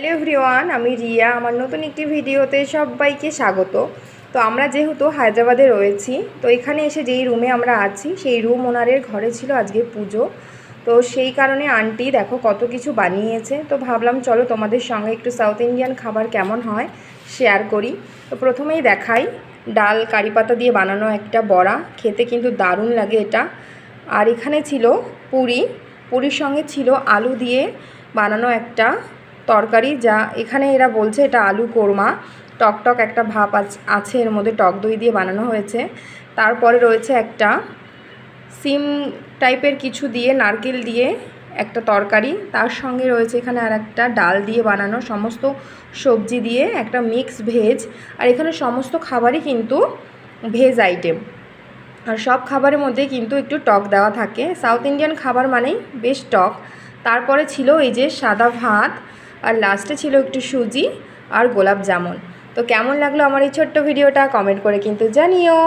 Hello everyone, আমি রিয়া। আমার নতুন একটি ভিডিওতে সবাইকে স্বাগত। তো আমরা যেহেতু হায়দ্রাবাদে রয়েছি, তো এখানে এসে যেই রুমে আমরা আছি সেই রুম ওনারের ঘরে ছিল আজকে পুজো। তো সেই কারণে আন্টি দেখো কত কিছু বানিয়েছে। তো ভাবলাম চলো তোমাদের সঙ্গে একটু সাউথ ইন্ডিয়ান খাবার কেমন হয় শেয়ার করি। তো প্রথমেই দেখাই, ডাল কারি পাতা দিয়ে বানানো একটা বড়া, খেতে কিন্তু দারুণ লাগে এটা। আর এখানে ছিল পুরির সঙ্গে ছিল আলু দিয়ে বানানো একটা তরকারি, যা এখানে এরা বলছে এটা আলু কোরমা। টকটক একটা ভাব আছে এর মধ্যে, টক দই দিয়ে বানানো হয়েছে। তারপরে রয়েছে একটা সিম টাইপের কিছু দিয়ে নারকেল দিয়ে একটা তরকারি, তার সঙ্গে রয়েছে এখানে আর একটা ডাল দিয়ে বানানো, সমস্ত সবজি দিয়ে একটা মিক্স ভেজ। আর এখানে সমস্ত খাবারই কিন্তু ভেজ আইটেম, আর সব খাবারের মধ্যে কিন্তু একটু টক দেওয়া থাকে। সাউথ ইন্ডিয়ান খাবার মানেই বেশ টক। তারপরে ছিল এই যে সাদা ভাত, আর লাস্টে ছিল একটু সুজি আর গোলাপ জামুন। তো কেমন লাগলো আমার এই ছোট্ট ভিডিওটা কমেন্ট করে কিন্তু জানিও।